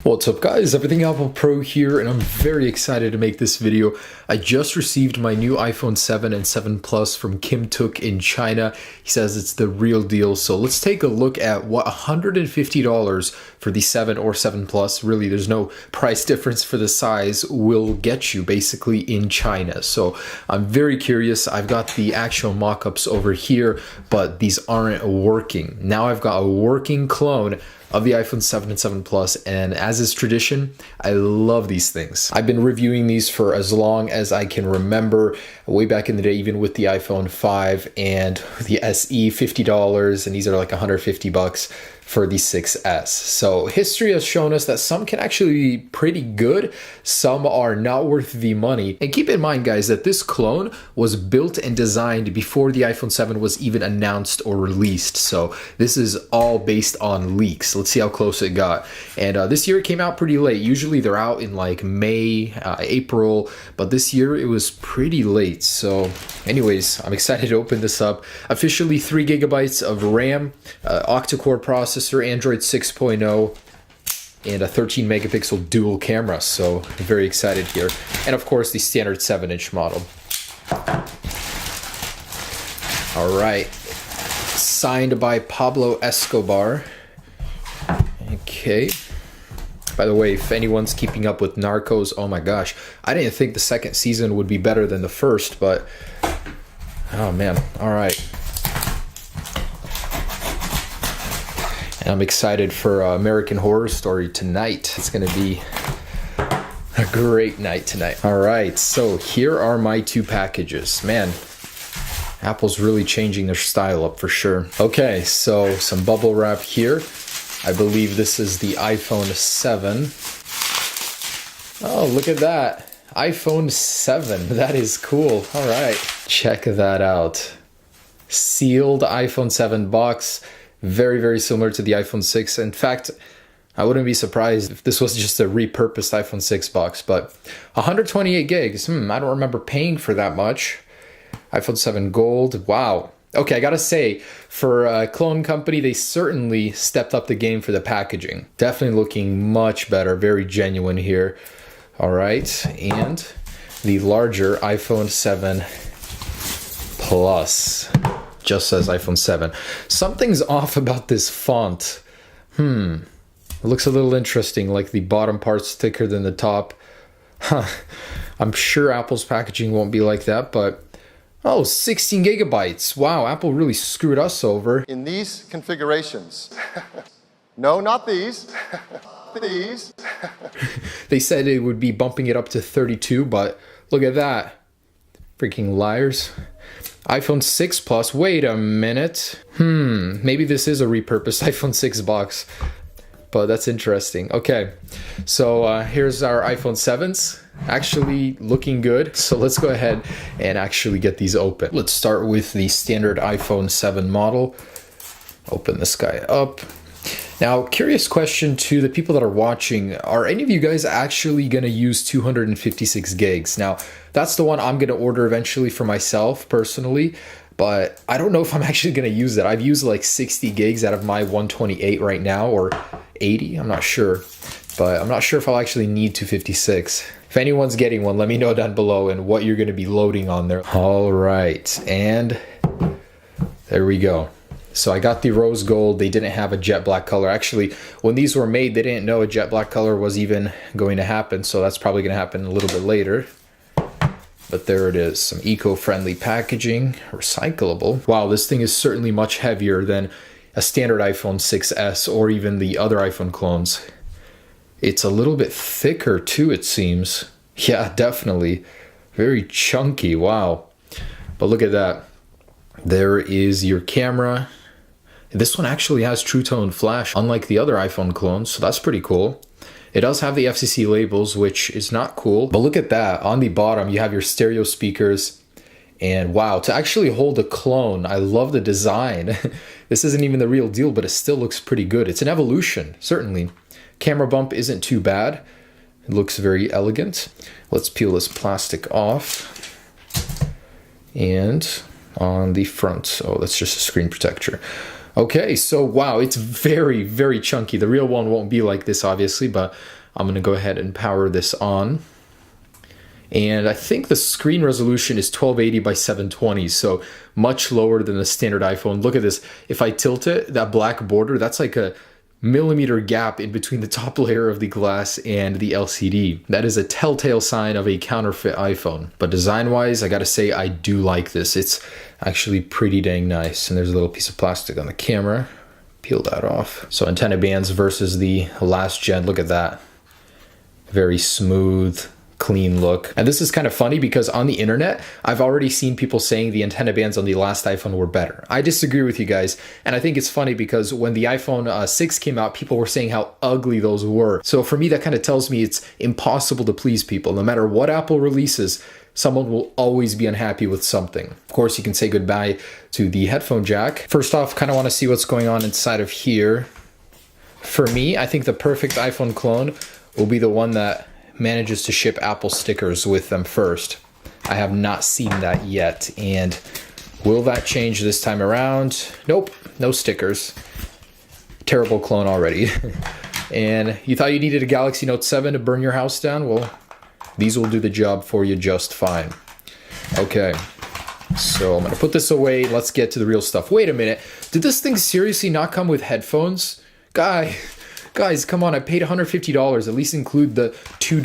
What's up guys, Everything Apple Pro here, and I'm very excited to make this video. I just received my new iPhone 7 and 7 Plus from Kim Took in China. He says it's the real deal, so let's take a look at what $150 for the 7 or 7 Plus, really there's no price difference for the size, will get you basically in China. So I'm very curious. I've got the actual mock-ups over here, but these aren't working. Now I've got a working clone of the iPhone 7 and 7 Plus, and as is tradition, I love these things. I've been reviewing these for as long as I can remember, way back in the day, even with the iPhone 5 and the SE, $50, and these are like 150 bucks for the 6S. So history has shown us that some can actually be pretty good, some are not worth the money. And keep in mind guys that this clone was built and designed before the iPhone 7 was even announced or released. So this is all based on leaks. Let's see how close it got. And this year it came out pretty late. Usually they're out in like May, April, but this year it was pretty late. So anyways, I'm excited to open this up. Officially 3 gigabytes of RAM, octa-core processor, Android 6.0, and a 13 megapixel dual camera. So very excited here. And of course the standard 7-inch model. All right, signed by Pablo Escobar. Okay. By the way, if anyone's keeping up with Narcos, oh my gosh, I didn't think the second season would be better than the first, but oh man, all right. And I'm excited for American Horror Story tonight. It's gonna be a great night tonight. All right, so here are my 2 packages. Man, Apple's really changing their style up for sure. Okay, so some bubble wrap here. I believe this is the iPhone 7. Oh, look at that. iPhone 7, that is cool. All right, check that out. Sealed iPhone 7 box. Very, very similar to the iPhone 6. In fact, I wouldn't be surprised if this was just a repurposed iPhone 6 box, but 128 gigs. I don't remember paying for that much. iPhone 7 Gold, wow. Okay, I gotta say, for a clone company, they certainly stepped up the game for the packaging. Definitely looking much better, very genuine here. All right, and the larger iPhone 7 Plus. Just says iPhone 7. Something's off about this font. It looks a little interesting, like the bottom part's thicker than the top. I'm sure Apple's packaging won't be like that, but oh, 16 gigabytes. Wow, Apple really screwed us over. In these configurations. No, not these. These. They said it would be bumping it up to 32, but look at that. Freaking liars. iPhone 6 Plus, wait a minute. Maybe this is a repurposed iPhone 6 box, but that's interesting. Okay, so here's our iPhone 7s. Actually looking good. So let's go ahead and actually get these open. Let's start with the standard iPhone 7 model. Open this guy up. Now, curious question to the people that are watching. Are any of you guys actually going to use 256 gigs? Now, that's the one I'm going to order eventually for myself personally, but I don't know if I'm actually going to use that. I've used like 60 gigs out of my 128 right now, or 80, I'm not sure. But I'm not sure if I'll actually need 256. If anyone's getting one, let me know down below and what you're going to be loading on there. All right, and there we go. So I got the rose gold. They didn't have a jet black color. Actually, when these were made, they didn't know a jet black color was even going to happen. So that's probably going to happen a little bit later. But there it is, some eco-friendly packaging, recyclable. Wow, this thing is certainly much heavier than a standard iPhone 6S or even the other iPhone clones. It's a little bit thicker too, it seems. Yeah, definitely. Very chunky, wow. But look at that. There is your camera. This one actually has True Tone flash, unlike the other iPhone clones, so that's pretty cool. It does have the FCC labels, which is not cool. But look at that. On the bottom, you have your stereo speakers. And wow, to actually hold a clone, I love the design. This isn't even the real deal, but it still looks pretty good. It's an evolution, certainly. Camera bump isn't too bad. It looks very elegant. Let's peel this plastic off. And on the front, oh, that's just a screen protector. Okay, so wow, it's very, very chunky. The real one won't be like this, obviously, but I'm gonna go ahead and power this on. And I think the screen resolution is 1280 by 720, so much lower than the standard iPhone. Look at this. If I tilt it, that black border, that's like a millimeter gap in between the top layer of the glass and the LCD. That is a telltale sign of a counterfeit iPhone. But design-wise, I gotta say, I do like this. It's actually pretty dang nice. And there's a little piece of plastic on the camera. Peel that off. So antenna bands versus the last gen, look at that. Very smooth, clean look. And this is kind of funny because on the internet, I've already seen people saying the antenna bands on the last iPhone were better. I disagree with you guys. And I think it's funny because when the iPhone 6 came out, people were saying how ugly those were. So for me, that kind of tells me it's impossible to please people. No matter what Apple releases, someone will always be unhappy with something. Of course, you can say goodbye to the headphone jack. First off, kind of want to see what's going on inside of here. For me, I think the perfect iPhone clone will be the one that manages to ship Apple stickers with them first. I have not seen that yet, and will that change this time around? Nope, no stickers. Terrible clone already. And you thought you needed a Galaxy Note 7 to burn your house down? Well, these will do the job for you just fine. Okay, so I'm gonna put this away. Let's get to the real stuff. Wait a minute, did this thing seriously not come with headphones? Guys, come on, I paid $150. At least include the $2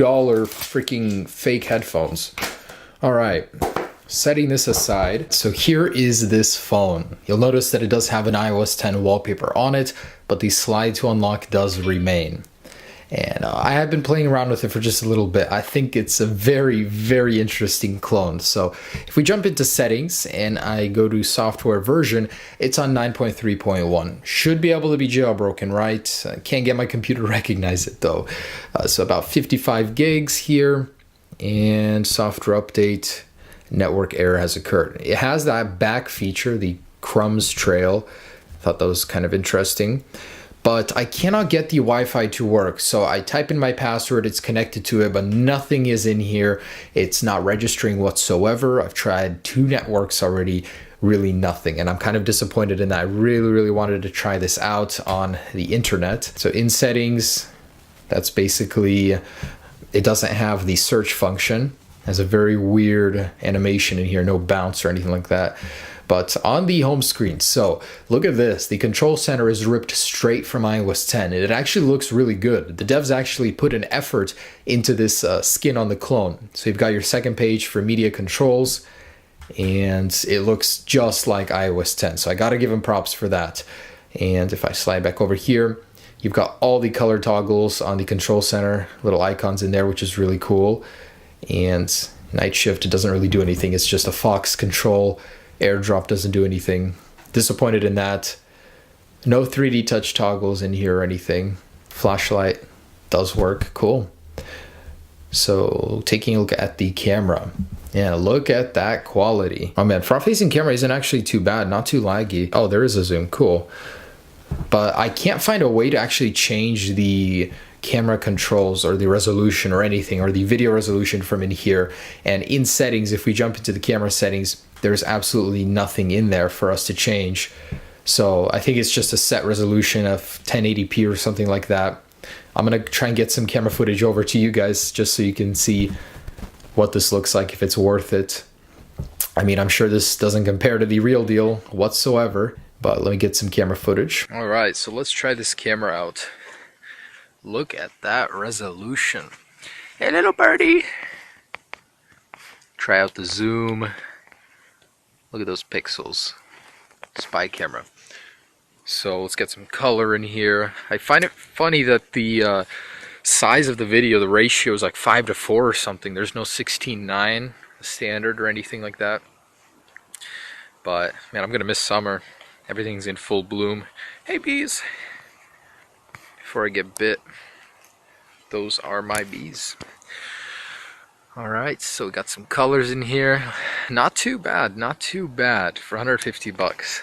freaking fake headphones. All right, setting this aside. So here is this phone. You'll notice that it does have an iOS 10 wallpaper on it, but the slide to unlock does remain. And I have been playing around with it for just a little bit. I think it's a very, very interesting clone. So if we jump into settings and I go to software version, it's on 9.3.1. Should be able to be jailbroken, right? I can't get my computer to recognize it though. So about 55 gigs here, and software update, network error has occurred. It has that back feature, the crumbs trail. I thought that was kind of interesting. But I cannot get the Wi-Fi to work. So I type in my password, it's connected to it, but nothing is in here. It's not registering whatsoever. I've tried 2 networks already, really nothing. And I'm kind of disappointed in that. I really, really wanted to try this out on the internet. So in settings, that's basically, it doesn't have the search function. It has a very weird animation in here, no bounce or anything like that. But on the home screen, so look at this. The control center is ripped straight from iOS 10. And it actually looks really good. The devs actually put an effort into this skin on the clone. So you've got your second page for media controls, and it looks just like iOS 10. So I got to give them props for that. And if I slide back over here, you've got all the color toggles on the control center, little icons in there, which is really cool. And night shift, it doesn't really do anything. It's just a Fox control. AirDrop doesn't do anything. Disappointed in that. No 3D touch toggles in here or anything. Flashlight does work. Cool. So taking a look at the camera. Yeah, look at that quality. Oh man, front-facing camera isn't actually too bad. Not too laggy. Oh, there is a zoom. Cool. But I can't find a way to actually change the camera controls or the resolution or anything, or the video resolution from in here. And in settings, if we jump into the camera settings, there's absolutely nothing in there for us to change. So I think it's just a set resolution of 1080p or something like that. I'm gonna try and get some camera footage over to you guys just so you can see what this looks like, if it's worth it. I mean, I'm sure this doesn't compare to the real deal whatsoever, but let me get some camera footage. All right, so let's try this camera out. Look at that resolution. Hey, little birdie. Try out the zoom. Look at those pixels. Spy camera. So let's get some color in here. I find it funny that the size of the video, the ratio is like 5:4 or something. There's no 16:9 standard or anything like that. But man, I'm gonna miss summer. Everything's in full bloom. Hey bees! Before I get bit, those are my bees. Alright, so we got some colors in here. Not too bad, not too bad for 150 bucks.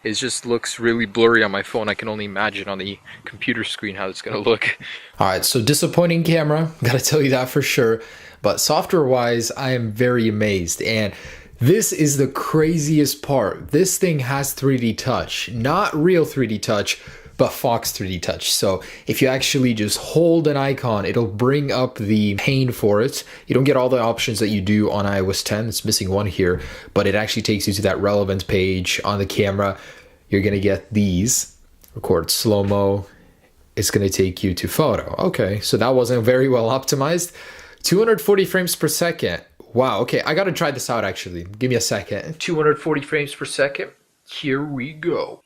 It just looks really blurry on my phone. I can only imagine on the computer screen how it's gonna look. Alright, so disappointing camera, gotta tell you that for sure. But software wise, I am very amazed. And This is the craziest part. This thing has 3D touch, not real 3D touch, but Fox 3D touch. So if you actually just hold an icon, it'll bring up the pane for it. You don't get all the options that you do on iOS 10. It's missing one here, but it actually takes you to that relevant page on the camera. You're gonna get these, record slow-mo. It's gonna take you to photo. Okay, so that wasn't very well optimized. 240 frames per second. Wow, okay, I gotta try this out actually. Give me a second. 240 frames per second. Here we go.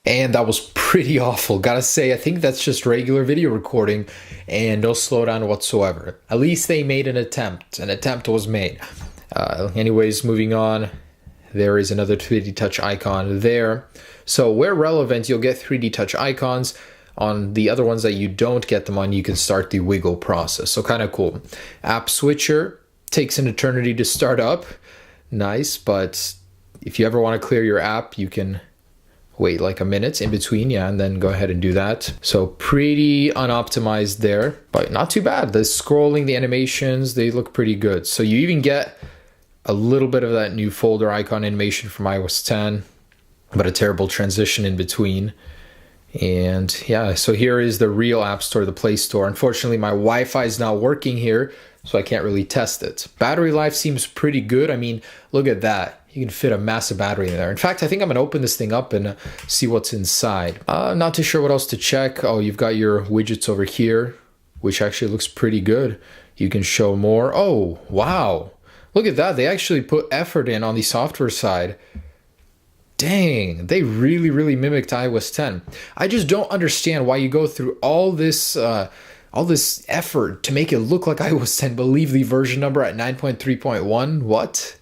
And that was pretty awful. Gotta say, I think that's just regular video recording and no slowdown whatsoever. At least they made an attempt. An attempt was made. Anyways, moving on. There is another 3D touch icon there. So where relevant, you'll get 3D touch icons. On the other ones that you don't get them on, you can start the wiggle process. So kind of cool. App switcher takes an eternity to start up. Nice, but if you ever want to clear your app, you can wait like a minute in between, yeah, and then go ahead and do that. So pretty unoptimized there, but not too bad. The scrolling, the animations, they look pretty good. So you even get a little bit of that new folder icon animation from iOS 10, but a terrible transition in between. And yeah, so here is the real App Store, the Play Store. Unfortunately, my Wi-Fi is not working here, so I can't really test it. Battery life seems pretty good. I mean, look at that. You can fit a massive battery in there. In fact, I think I'm gonna open this thing up and see what's inside. Not too sure what else to check. Oh, you've got your widgets over here, which actually looks pretty good. You can show more. Oh, wow. Look at that. They actually put effort in on the software side. Dang, they really mimicked iOS 10. I just don't understand why you go through all this effort to make it look like iOS 10, but leave the version number at 9.3.1. What?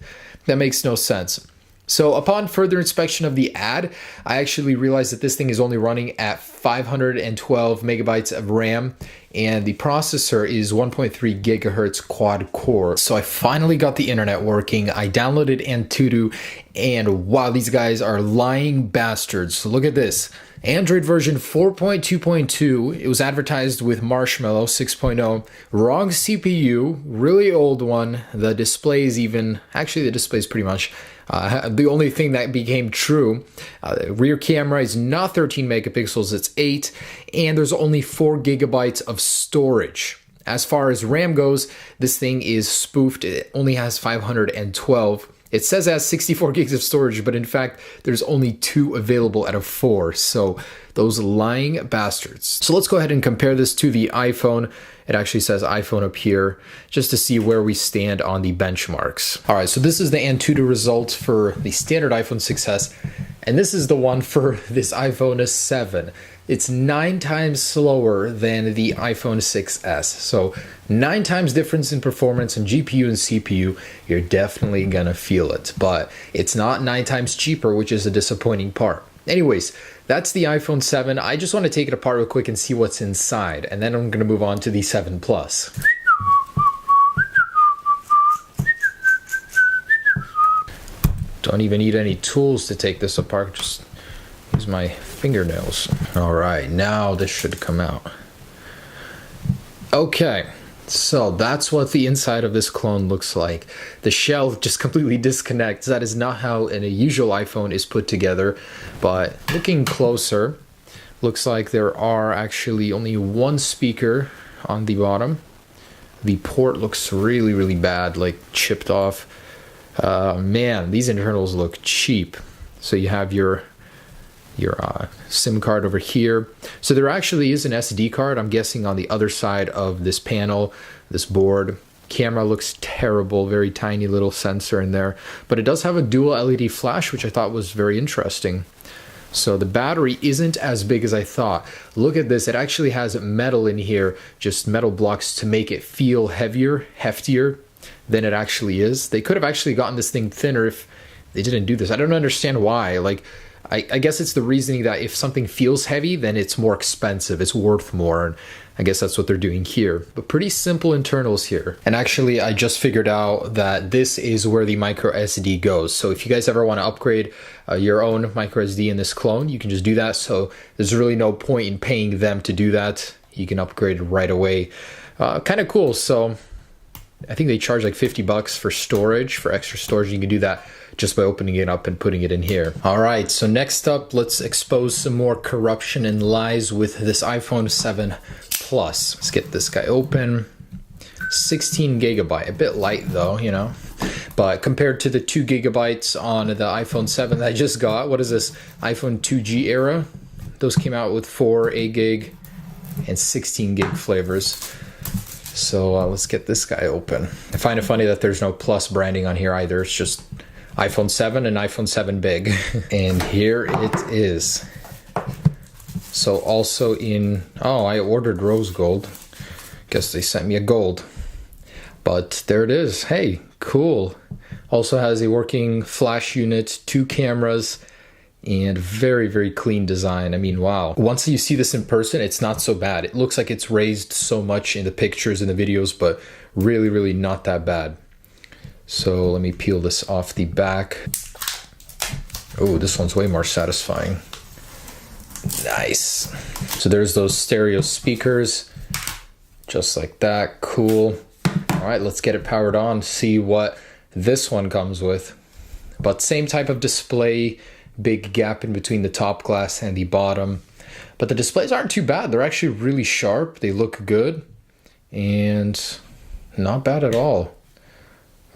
That makes no sense. So upon further inspection of the ad, I actually realized that this thing is only running at 512 megabytes of RAM, and the processor is 1.3 gigahertz quad core. So I finally got the internet working. I downloaded Antutu, and wow, these guys are lying bastards. So look at this. Android version 4.2.2, it was advertised with Marshmallow 6.0, wrong CPU, really old one. The display is actually the display is pretty much the only thing that became true. Rear camera is not 13 megapixels, it's 8, and there's only 4 gigabytes of storage. As far as RAM goes, this thing is spoofed. It only has 512. It says it has 64 gigs of storage, but in fact, there's only 2 available out of 4. So those lying bastards. So let's go ahead and compare this to the iPhone. It actually says iPhone up here, just to see where we stand on the benchmarks. All right, so this is the Antutu result for the standard iPhone 6s, and this is the one for this iPhone 7. It's 9 times slower than the iPhone 6s. So 9 times difference in performance on GPU and CPU. You're definitely gonna feel it, but it's not 9 times cheaper, which is a disappointing part. Anyways, that's the iPhone 7. I just want to take it apart real quick and see what's inside, and then I'm gonna move on to the 7 Plus. Don't even need any tools to take this apart, just use my fingernails. All right, now this should come out. Okay, so that's what the inside of this clone looks like. The shell just completely disconnects. That is not how a usual iPhone is put together, but looking closer, looks like there are actually only one speaker on the bottom. The port looks really bad, like chipped off. Man, these internals look cheap. So you have your SIM card over here. So there actually is an SD card, I'm guessing, on the other side of this panel, this board. Camera looks terrible, very tiny little sensor in there, but it does have a dual LED flash, which I thought was very interesting. So the battery isn't as big as I thought. Look at this, it actually has metal in here, just metal blocks to make it feel heavier, heftier than it actually is. They could have actually gotten this thing thinner if they didn't do this. I don't understand why. Like, I guess it's the reasoning that if something feels heavy, then it's more expensive, it's worth more. And I guess that's what they're doing here. But pretty simple internals here. And actually, I just figured out that this is where the micro SD goes. So if you guys ever want to upgrade your own micro SD in this clone, you can just do that. So there's really no point in paying them to do that. You can upgrade it right away. Kind of cool. So I think they charge like 50 bucks for storage, for extra storage. You can do that just by opening it up and putting it in here. All right, so next up, let's expose some more corruption and lies with this iPhone 7 Plus. Let's get this guy open. 16 gigabyte, a bit light though, you know, but compared to the 2 gigabytes on the iPhone 7 that I just got, what is this, iPhone 2G era? Those came out with 4, 8 gig, and 16 gig flavors. So let's get this guy open. I find it funny that there's no Plus branding on here either. It's just iPhone 7 and iPhone 7 big. And here it is. So also in, oh, I ordered rose gold. Guess they sent me a gold. But there it is. Hey, cool. Also has a working flash unit, 2 cameras, and very, very clean design. I mean, wow. Once you see this in person, it's not so bad. It looks like it's raised so much in the pictures and the videos, but really, really not that bad. So let me peel this off the back. Oh, this one's way more satisfying. Nice. So there's those stereo speakers, just like that. Cool. All right, let's get it powered on, see what this one comes with. But same type of display, big gap in between the top glass and the bottom. But the displays aren't too bad. They're actually really sharp. They look good and not bad at all.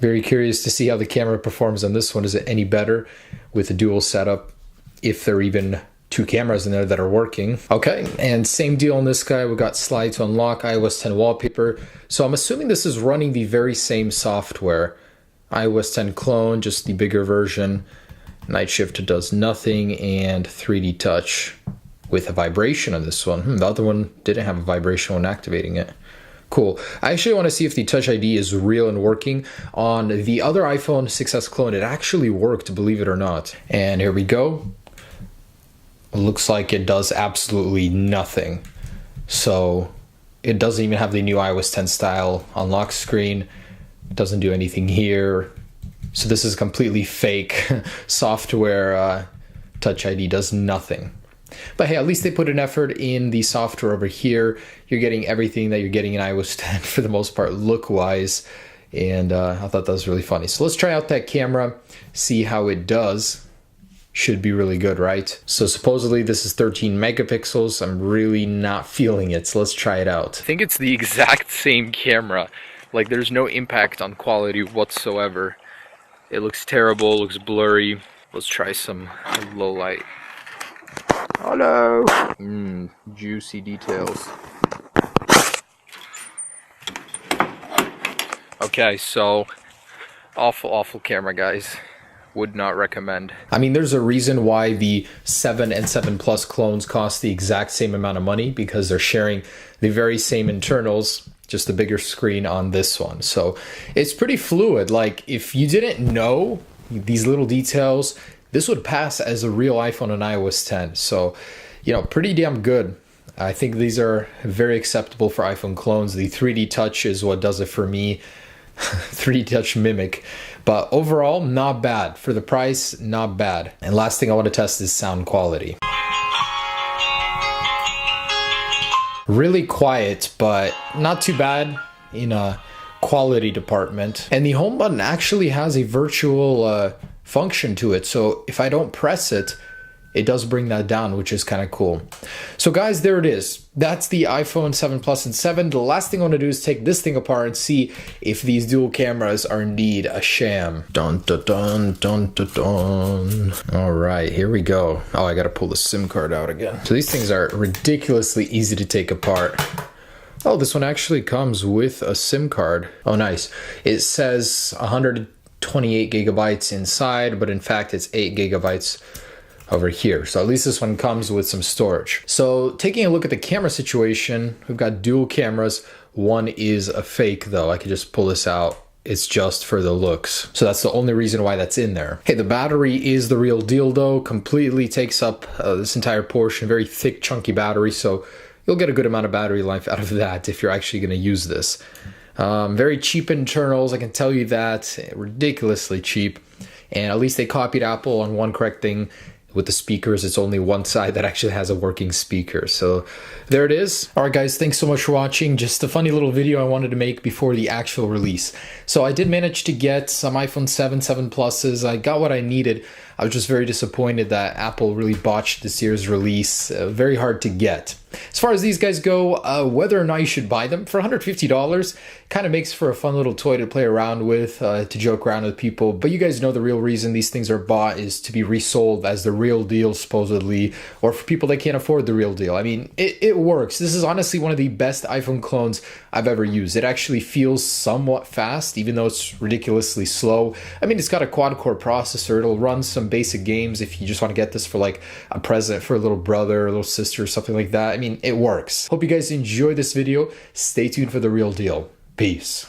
Very curious to see how the camera performs on this one. Is it any better with a dual setup, if there are even 2 cameras in there that are working? Okay, and same deal on this guy. We got slide to unlock, iOS 10 wallpaper. So I'm assuming this is running the very same software. iOS 10 clone, just the bigger version. Night shift does nothing, and 3D touch with a vibration on this one. The other one didn't have a vibration when activating it. Cool. I actually want to see if the Touch ID is real and working. On the other iPhone 6s clone, it actually worked, believe it or not. And here we go. It looks like it does absolutely nothing. So it doesn't even have the new iOS 10 style unlock screen. It doesn't do anything here. So this is completely fake software. Touch ID does nothing. But hey, at least they put an effort in the software over here. You're getting everything that you're getting in iOS 10 for the most part, look-wise. And I thought that was really funny. So let's try out that camera, see how it does. Should be really good, right? So supposedly this is 13 megapixels. I'm really not feeling it, so let's try it out. I think it's the exact same camera. Like, there's no impact on quality whatsoever. It looks terrible, looks blurry. Let's try some low light. Hello! Juicy details. Okay, so awful camera, guys. Would not recommend. I mean, there's a reason why the 7 and 7 Plus clones cost the exact same amount of money, because they're sharing the very same internals, just a bigger screen on this one. So it's pretty fluid. Like, if you didn't know these little details, this would pass as a real iPhone on iOS 10. So, you know, pretty damn good. I think these are very acceptable for iPhone clones. The 3D touch is what does it for me. 3D touch mimic. But overall, not bad. For the price, not bad. And last thing I want to test is sound quality. Really quiet, but not too bad in a quality department. And the home button actually has a virtual function to it. So if I don't press it, it does bring that down, which is kind of cool. So guys, there it is. That's the iPhone 7 Plus and 7. The last thing I want to do is take this thing apart and see if these dual cameras are indeed a sham. Dun dun dun dun dun dun. All right, here we go. Oh, I got to pull the SIM card out again. So these things are ridiculously easy to take apart. Oh, this one actually comes with a SIM card. Oh, nice. It says 128 gigabytes inside, but in fact it's 8 gigabytes over here. So at least this one comes with some storage. So taking a look at the camera situation, we've got dual cameras. One is a fake though. I could just pull this out It's just for the looks. So that's the only reason why that's in there. Hey, the battery is the real deal though. Completely takes up this entire portion. Very thick, chunky battery. So you'll get a good amount of battery life out of that if you're actually going to use this. Very cheap internals, I can tell you that. Ridiculously cheap. And at least they copied Apple on one correct thing. With the speakers, it's only one side that actually has a working speaker. So there it is. All right, guys, thanks so much for watching. Just a funny little video I wanted to make before the actual release. So I did manage to get some iPhone 7, 7 Pluses. I got what I needed. I was just very disappointed that Apple really botched this year's release. Very hard to get. As far as these guys go, whether or not you should buy them, for $150, kind of makes for a fun little toy to play around with, to joke around with people. But you guys know the real reason these things are bought is to be resold as the real deal, supposedly, or for people that can't afford the real deal. I mean, it works. This is honestly one of the best iPhone clones I've ever used. It actually feels somewhat fast, even though it's ridiculously slow. I mean, it's got a quad-core processor. It'll run some basic games if you just want to get this for like a present for a little brother or a little sister or something like that. I mean, it works. Hope you guys enjoyed this video. Stay tuned for the real deal. Peace.